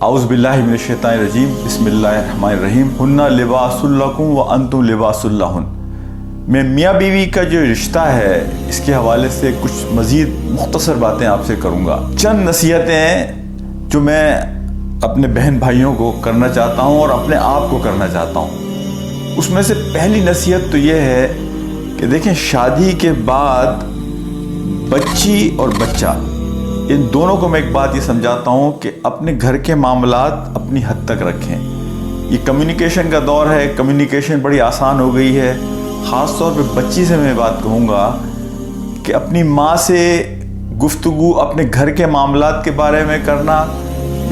औज़ु बिल्लाहि मिनश शैतानिर रजीम, बिस्मिल्लाहिर रहमानिर रहीम। हुन्ना लिबासुल लकुम व अंतुम लिबासुल लहुन। मैं मियाँ बीवी का जो रिश्ता है इसके हवाले से कुछ मज़ीद मुख्तसर बातें आपसे करूँगा। चंद नसीहतें जो मैं अपने बहन भाइयों को करना चाहता हूँ और अपने आप को करना चाहता हूँ। उसमें से पहली नसीहत तो यह है कि देखें, शादी के बाद बच्ची और बच्चा, इन दोनों को मैं एक बात ये समझाता हूँ कि अपने घर के मामलात अपनी हद तक रखें। ये कम्युनिकेशन का दौर है, कम्युनिकेशन बड़ी आसान हो गई है। ख़ास तौर पे बच्ची से मैं बात कहूँगा कि अपनी माँ से गुफ्तगू अपने घर के मामलात के बारे में करना,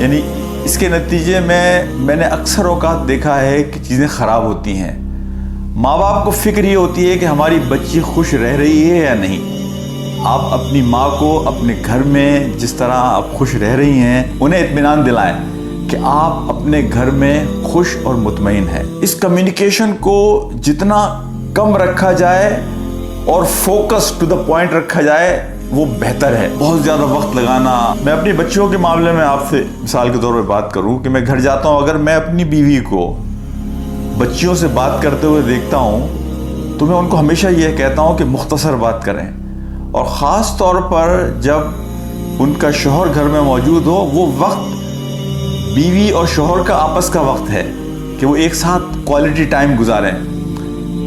यानी इसके नतीजे में मैंने अक्सर औक़ात देखा है कि चीज़ें ख़राब होती हैं। माँ बाप को फ़िक्र ये होती है कि हमारी बच्ची खुश रह रही है या नहीं। आप अपनी माँ को अपने घर में जिस तरह आप खुश रह रही हैं, उन्हें इत्मीनान दिलाएं कि आप अपने घर में खुश और मुतमईन हैं। इस कम्युनिकेशन को जितना कम रखा जाए और फोकस टू द पॉइंट रखा जाए वो बेहतर है। बहुत ज़्यादा वक्त लगाना, मैं अपनी बच्चियों के मामले में आपसे मिसाल के तौर पर बात करूं कि मैं घर जाता हूं, अगर मैं अपनी बीवी को बच्चियों से बात करते हुए देखता हूं तो मैं उनको हमेशा यह कहता हूं कि मुख्तसर बात करें, और ख़ास तौर पर जब उनका शौहर घर में मौजूद हो, वो वक्त बीवी और शौहर का आपस का वक्त है कि वो एक साथ क्वालिटी टाइम गुजारें।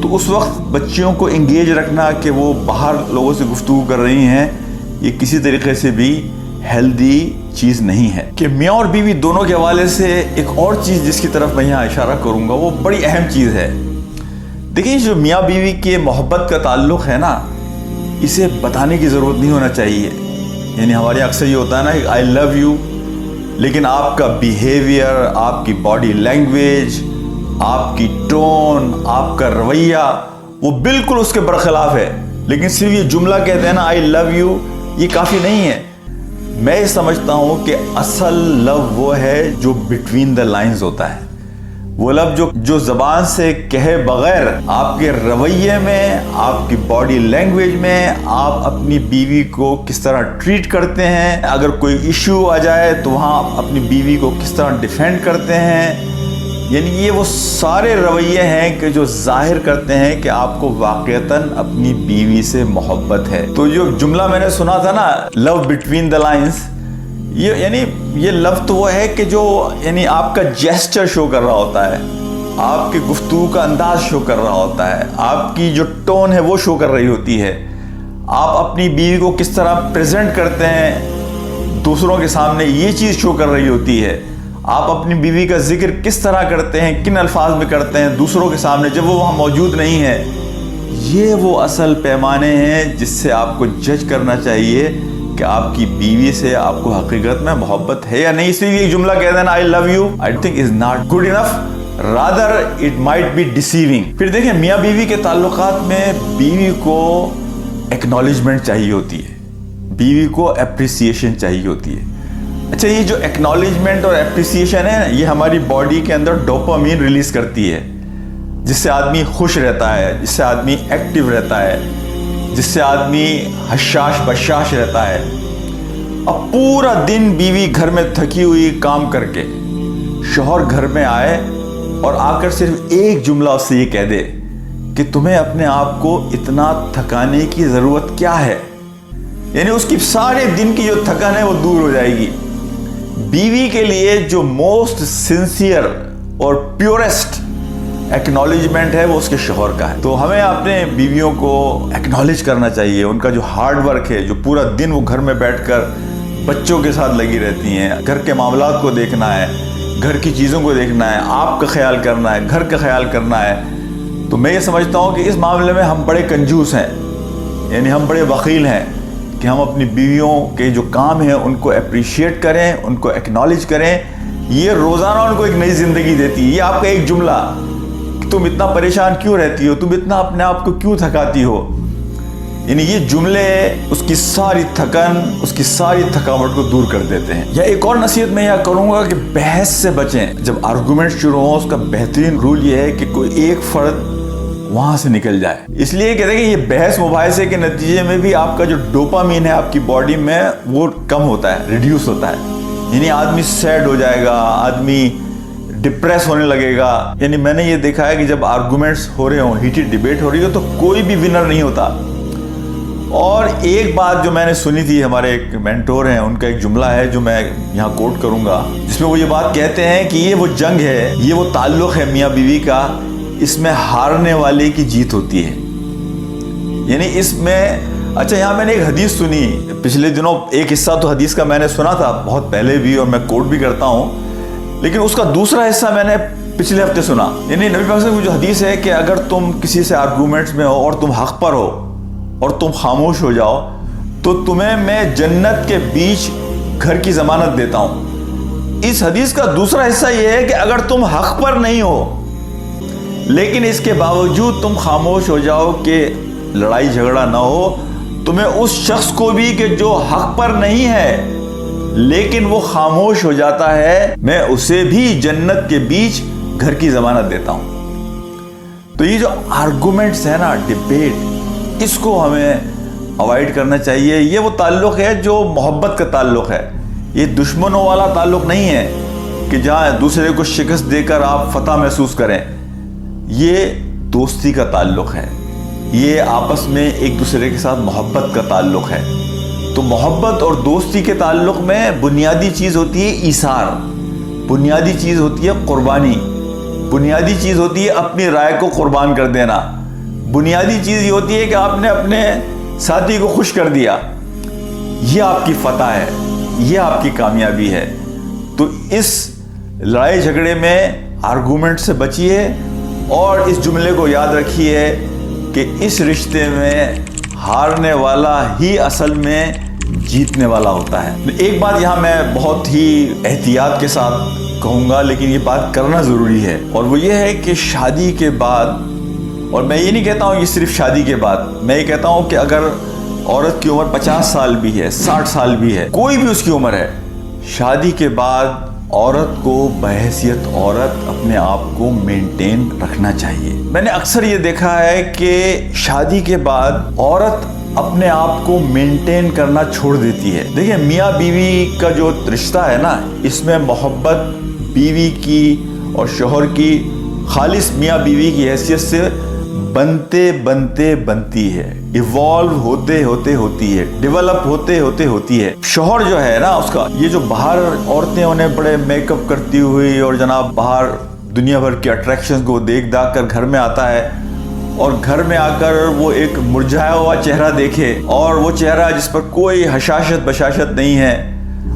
तो उस वक्त बच्चियों को इंगेज रखना कि वो बाहर लोगों से गुफ्तगू कर रही हैं, ये किसी तरीके से भी हेल्दी चीज़ नहीं है। कि मियाँ और बीवी दोनों के हवाले से एक और चीज़ जिसकी तरफ मैं यहाँ इशारा करूँगा, वो बड़ी अहम चीज़ है। देखिए, जो मियाँ बीवी के मोहब्बत का ताल्लुक़ है ना, इसे बताने की ज़रूरत नहीं होना चाहिए। यानी हमारे अक्सर ये होता है ना कि आई लव यू, लेकिन आपका बिहेवियर, आपकी बॉडी लैंग्वेज, आपकी टोन, आपका रवैया वो बिल्कुल उसके बरखिलाफ है। लेकिन सिर्फ ये जुमला कहते हैं ना आई लव यू, ये काफ़ी नहीं है। मैं ये समझता हूँ कि असल लव वो है जो बिटवीन द लाइंस होता है। वो लव जो ज़बान से कहे बगैर आपके रवैये में, आपकी बॉडी लैंग्वेज में, आप अपनी बीवी को किस तरह ट्रीट करते हैं, अगर कोई इशू आ जाए तो वहाँ अपनी बीवी को किस तरह डिफेंड करते हैं, यानी ये वो सारे रवैये हैं कि जो जाहिर करते हैं कि आपको वाक़ईतन अपनी बीवी से मोहब्बत है। तो जो जुमला मैंने सुना था ना, लव बिटवीन द लाइंस, ये लव तो वो है कि जो यानी आपका जेस्चर शो कर रहा होता है, आपकी गुफ्तगू का अंदाज शो कर रहा होता है, आपकी जो टोन है वो शो कर रही होती है, आप अपनी बीवी को किस तरह प्रेजेंट करते हैं दूसरों के सामने, ये चीज़ शो कर रही होती है। आप अपनी बीवी का जिक्र किस तरह करते हैं, किन अल्फाज में करते हैं दूसरों के सामने जब वो वहाँ मौजूद नहीं है, ये वो असल पैमाने हैं जिससे आपको जज करना चाहिए कि आपकी बीवी से आपको हकीकत में मोहब्बत है या नहीं। इसलिए ये जुमला कह देना I love you, I think is not good enough, rather it might be deceiving. फिर देखें, मियाँ बीवी के ताल्लुकात में बीवी को एक्नॉलेजमेंट चाहिए होती है, बीवी को एप्रिसिएशन चाहिए होती है। अच्छा, ये जो एक्नॉलेजमेंट और एप्रिसिएशन है, ये हमारी बॉडी के अंदर डोपामीन रिलीज करती है, जिससे आदमी खुश रहता है, जिससे आदमी एक्टिव रहता है, जिससे आदमी हशाश बशाश रहता है। अब पूरा दिन बीवी घर में थकी हुई काम करके शौहर घर में आए और आकर सिर्फ एक जुमला उससे ये कह दे कि तुम्हें अपने आप को इतना थकाने की ज़रूरत क्या है, यानी उसकी सारे दिन की जो थकान है वो दूर हो जाएगी। बीवी के लिए जो मोस्ट सिंसियर और प्योरेस्ट एक्नॉलेजमेंट है वो उसके शौहर का है। तो हमें अपने बीवियों को एक्नॉलेज करना चाहिए, उनका जो हार्ड वर्क है, जो पूरा दिन वो घर में बैठकर बच्चों के साथ लगी रहती हैं, घर के मामलात को देखना है, घर की चीज़ों को देखना है, आपका ख्याल करना है, घर का ख्याल करना है। तो मैं ये समझता हूँ कि इस मामले में हम बड़े कंजूस हैं, यानी हम बड़े वकील हैं कि हम अपनी बीवियों के जो काम हैं उनको अप्रिशिएट करें, उनको एक्नॉलेज करें। ये रोज़ाना उनको एक नई ज़िंदगी देती है। ये आपका एक जुमला, तुम इतना परेशान क्यों रहती हो, तुम इतना अपने आप को क्यों थकाती हो, यानी ये जुमले उसकी सारी थकन, उसकी सारी थकावट को दूर कर देते हैं। या एक और नसीहत मैं यह करूंगा कि बहस से बचें। जब आर्गुमेंट शुरू हो, उसका बेहतरीन रूल ये है कि कोई एक फर्द वहां से निकल जाए। इसलिए कहते हैं कि ये बहस मुबाहिसे के नतीजे में भी आपका जो डोपामीन है आपकी बॉडी में वो कम होता है, रिड्यूस होता है। یعنی آدمی سیڈ ہو جائے گا, آدمی ڈپریس ہونے لگے گا. یعنی میں نے یہ دیکھا ہے کہ جب آرگومنٹس ہو رہے ہوں, ہیٹڈ ڈیبیٹ ہو رہی ہو, تو کوئی بھی ونر نہیں ہوتا. اور ایک بات جو میں نے سنی تھی, ہمارے ایک مینٹور ہیں, ان کا ایک جملہ ہے جو میں یہاں کوٹ کروں گا, جس میں وہ یہ بات کہتے ہیں کہ یہ وہ جنگ ہے, یہ وہ تعلق ہے میاں بیوی کا, اس میں ہارنے والے کی جیت ہوتی ہے. یعنی اس میں, اچھا یہاں میں نے ایک حدیث سنی پچھلے دنوں, ایک حصہ تو حدیث کا میں نے سنا تھا بہت پہلے بھی, اور میں کوٹ بھی کرتا ہوں, لیکن اس کا دوسرا حصہ میں نے پچھلے ہفتے سنا. یعنی نبی پاک صلی اللہ علیہ وسلم کی جو حدیث ہے کہ اگر تم کسی سے آرگومنٹس میں ہو اور تم حق پر ہو اور تم خاموش ہو جاؤ, تو تمہیں میں جنت کے بیچ گھر کی ضمانت دیتا ہوں. اس حدیث کا دوسرا حصہ یہ ہے کہ اگر تم حق پر نہیں ہو لیکن اس کے باوجود تم خاموش ہو جاؤ کہ لڑائی جھگڑا نہ ہو, تمہیں اس شخص کو بھی کہ جو حق پر نہیں ہے لیکن وہ خاموش ہو جاتا ہے, میں اسے بھی جنت کے بیچ گھر کی ضمانت دیتا ہوں. تو یہ جو آرگومنٹس ہے نا, ڈیبیٹ, اس کو ہمیں اوائڈ کرنا چاہیے. یہ وہ تعلق ہے جو محبت کا تعلق ہے, یہ دشمنوں والا تعلق نہیں ہے کہ جہاں دوسرے کو شکست دے کر آپ فتح محسوس کریں. یہ دوستی کا تعلق ہے, یہ آپس میں ایک دوسرے کے ساتھ محبت کا تعلق ہے. تو محبت اور دوستی کے تعلق میں بنیادی چیز ہوتی ہے ایثار, بنیادی چیز ہوتی ہے قربانی, بنیادی چیز ہوتی ہے اپنی رائے کو قربان کر دینا, بنیادی چیز یہ ہوتی ہے کہ آپ نے اپنے ساتھی کو خوش کر دیا. یہ آپ کی فتح ہے, یہ آپ کی کامیابی ہے. تو اس لڑائی جھگڑے میں آرگومنٹ سے بچیے, اور اس جملے کو یاد رکھیے کہ اس رشتے میں ہارنے والا ہی اصل میں جیتنے والا ہوتا ہے. ایک بات یہاں میں بہت ہی احتیاط کے ساتھ کہوں گا, لیکن یہ بات کرنا ضروری ہے, اور وہ یہ ہے کہ شادی کے بعد, اور میں یہ نہیں کہتا ہوں یہ صرف شادی کے بعد, میں یہ کہتا ہوں کہ اگر عورت کی عمر 50 سال بھی ہے, 60 سال بھی ہے, کوئی بھی اس کی عمر ہے, شادی کے بعد عورت کو بحیثیت عورت اپنے آپ کو مینٹین رکھنا چاہیے. میں نے اکثر یہ دیکھا ہے کہ شادی کے بعد عورت اپنے آپ کو مینٹین کرنا چھوڑ دیتی ہے. دیکھیں, میاں بیوی کا جو رشتہ ہے نا, اس میں محبت بیوی کی اور شوہر کی خالص میاں بیوی کی حیثیت سے بنتے بنتے بنتی ہے, ایوالو ہوتے ہوتے ہوتی ہے, ڈیولپ ہوتے ہوتے ہوتی ہے. شوہر جو ہے نا اس کا, یہ جو باہر عورتیں انہیں بڑے میک اپ کرتی ہوئی اور جناب باہر دنیا بھر کی اٹریکشنز کو دیکھ داکھ کر گھر میں آتا ہے, اور گھر میں آ کر وہ ایک مرجھایا ہوا چہرہ دیکھے, اور وہ چہرہ جس پر کوئی حشاشت بشاشت نہیں ہے,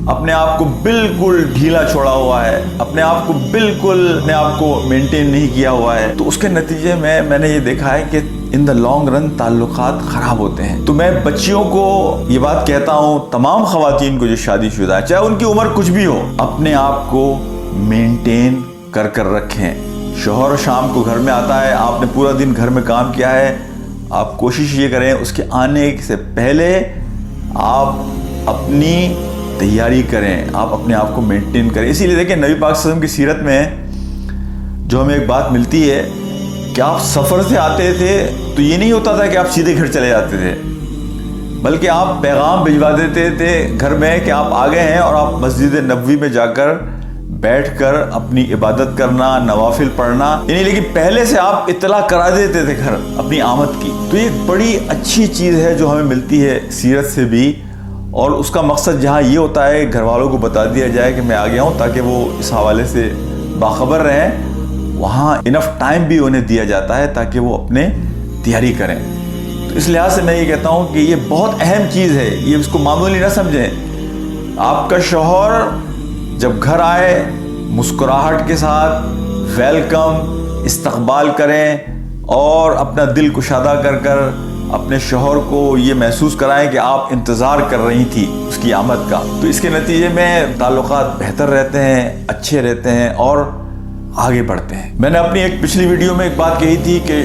اپنے آپ کو بالکل ڈھیلا چھوڑا ہوا ہے, اپنے آپ کو بالکل اپنے آپ کو مینٹین نہیں کیا ہوا ہے, تو اس کے نتیجے میں نے یہ دیکھا ہے کہ ان دا لانگ رن تعلقات خراب ہوتے ہیں. تو میں بچیوں کو یہ بات کہتا ہوں, تمام خواتین کو جو شادی شدہ ہے, چاہے ان کی عمر کچھ بھی ہو, اپنے آپ کو مینٹین کر کر رکھیں. شوہر شام کو گھر میں آتا ہے, آپ نے پورا دن گھر میں کام کیا ہے, آپ کوشش یہ کریں اس کے آنے سے پہلے آپ اپنی تیاری کریں, آپ اپنے آپ کو مینٹین کریں. اسی لیے دیکھیں نبی پاک صلی اللہ علیہ وسلم کی سیرت میں جو ہمیں ایک بات ملتی ہے کہ آپ سفر سے آتے تھے تو یہ نہیں ہوتا تھا کہ آپ سیدھے گھر چلے جاتے تھے, بلکہ آپ پیغام بھجوا دیتے تھے گھر میں کہ آپ آ گئے ہیں, اور آپ مسجد نبوی میں جا کر بیٹھ کر اپنی عبادت کرنا, نوافل پڑھنا, یعنی لیکن پہلے سے آپ اطلاع کرا دیتے تھے گھر اپنی آمد کی. تو یہ بڑی اچھی چیز ہے جو ہمیں ملتی ہے سیرت سے بھی, اور اس کا مقصد جہاں یہ ہوتا ہے گھر والوں کو بتا دیا جائے کہ میں آ گیا ہوں, تاکہ وہ اس حوالے سے باخبر رہیں, وہاں انف ٹائم بھی انہیں دیا جاتا ہے تاکہ وہ اپنے تیاری کریں. تو اس لحاظ سے میں یہ کہتا ہوں کہ یہ بہت اہم چیز ہے, یہ اس کو معمولی نہ سمجھیں. آپ کا شوہر جب گھر آئے مسکراہٹ کے ساتھ ویلکم, استقبال کریں, اور اپنا دل کشادہ کر کر اپنے شوہر کو یہ محسوس کرائیں کہ آپ انتظار کر رہی تھی اس کی آمد کا. تو اس کے نتیجے میں تعلقات بہتر رہتے ہیں, اچھے رہتے ہیں, اور آگے بڑھتے ہیں. میں نے اپنی ایک پچھلی ویڈیو میں ایک بات کہی تھی کہ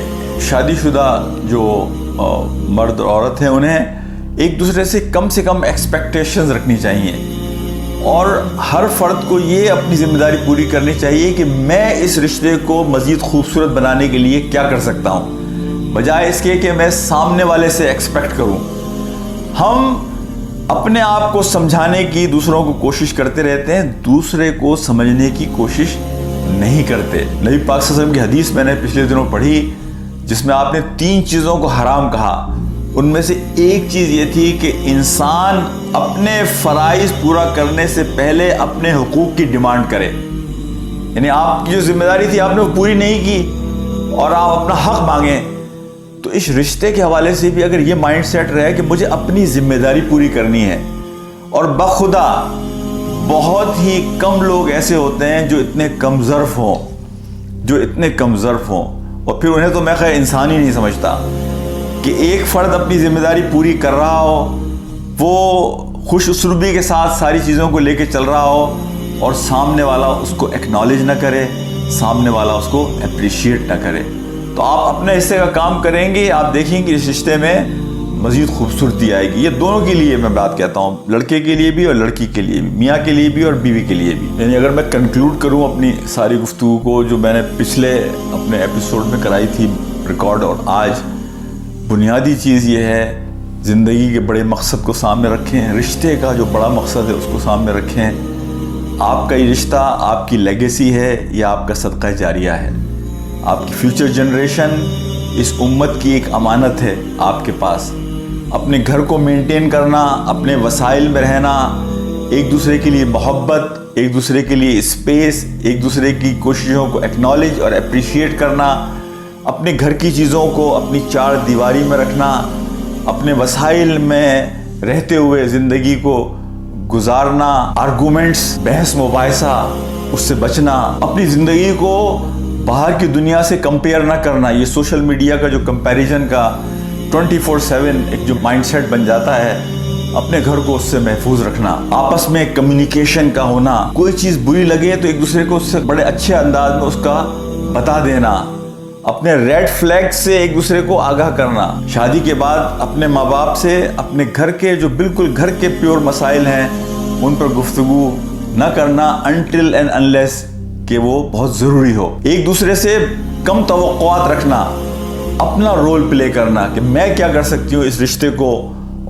شادی شدہ جو مرد اور عورت ہیں انہیں ایک دوسرے سے کم ایکسپیکٹیشنز رکھنی چاہیے, اور ہر فرد کو یہ اپنی ذمہ داری پوری کرنی چاہیے کہ میں اس رشتے کو مزید خوبصورت بنانے کے لیے کیا کر سکتا ہوں, بجائے اس کے کہ میں سامنے والے سے ایکسپیکٹ کروں. ہم अपने आप को समझाने की दूसरों को कोशिश करते रहते हैं, दूसरे को समझने की कोशिश नहीं करते। नबी पाक सल्लल्लाहु अलैहि वसल्लम की हदीस मैंने पिछले दिनों पढ़ी जिसमें आपने 3 चीज़ों को हराम कहा। उनमें से एक चीज़ ये थी कि इंसान अपने फ़राइज़ पूरा करने से पहले अपने हुकूक की डिमांड करे। यानी आपकी जो जिम्मेदारी थी आपने वो पूरी नहीं की और आप अपना हक मांगें। तो इस रिश्ते के हवाले से भी अगर ये माइंड सेट रहे कि मुझे अपनी जिम्मेदारी पूरी करनी है, और बखुदा बहुत ही कम लोग ऐसे होते हैं जो इतने कमज़र्फ़ हों, और फिर उन्हें तो मैं खैर इंसान ही नहीं समझता कि एक फ़र्द अपनी ज़िम्मेदारी पूरी कर रहा हो, वो खुश उसलूबी के साथ सारी चीज़ों को लेके चल रहा हो, और सामने वाला उसको एक्नॉलेज ना करे, सामने वाला उसको अप्रिशिएट ना करे। तो आप अपने हिस्से का काम करेंगे, आप देखेंगे इस रिश्ते में मज़ीद खूबसूरती आएगी। ये दोनों के लिए मैं बात कहता हूँ, लड़के के लिए भी और लड़की के लिए भी, मियाँ के लिए भी और बीवी के लिए भी। यानी अगर मैं कंक्लूड करूँ अपनी सारी गुफ्तगू को जो मैंने पिछले अपने एपिसोड में कराई थी रिकॉर्ड, और आज बुनियादी चीज़ ये है, ज़िंदगी के बड़े मकसद को सामने रखें, रिश्ते का जो बड़ा मकसद है उसको सामने रखें। आपका ये रिश्ता आपकी लेगेसी है या आपका सदका जारिया है। आपकी फ्यूचर जनरेशन इस उम्मत की एक अमानत है आपके पास। अपने घर को मेंटेन करना, अपने वसाइल में रहना, एक दूसरे के लिए मोहब्बत, एक दूसरे के लिए स्पेस, एक दूसरे की कोशिशों को एक्नॉलेज और अप्रिशिएट करना, अपने घर की चीज़ों को अपनी 4 दीवारी में रखना, अपने वसाइल में रहते हुए ज़िंदगी को गुजारना, आर्गूमेंट्स, बहस मुबाहिसा उससे बचना, अपनी ज़िंदगी को बाहर की दुनिया से कंपेयर ना करना। ये सोशल मीडिया का जो कंपैरिजन का 24/7 एक जो माइंडसेट बन जाता है, अपने घर को उससे महफूज रखना, आपस में कम्युनिकेशन का होना, कोई चीज़ बुरी लगे तो एक दूसरे को उससे बड़े अच्छे अंदाज में उसका बता देना, अपने रेड फ्लैग से एक दूसरे को आगाह करना। शादी के बाद अपने माँ बाप से अपने घर के जो बिल्कुल घर के प्योर मसाइल हैं उन पर गुफ्तगू न करना अनटिल एंड अनलेस कि वो बहुत ज़रूरी हो। एक दूसरे से कम तवक्कुआत रखना, अपना रोल प्ले करना कि मैं क्या कर सकती हूँ इस रिश्ते को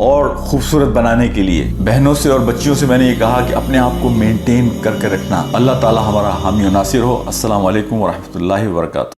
और ख़ूबसूरत बनाने के लिए। बहनों से और बच्चियों से मैंने ये कहा कि अपने आप को मेंटेन करके रखना। अल्लाह ताला हमारा हामी और नासिर हो। अस्सलामु अलैकुम व रहमतुल्लाहि व बरकातहू।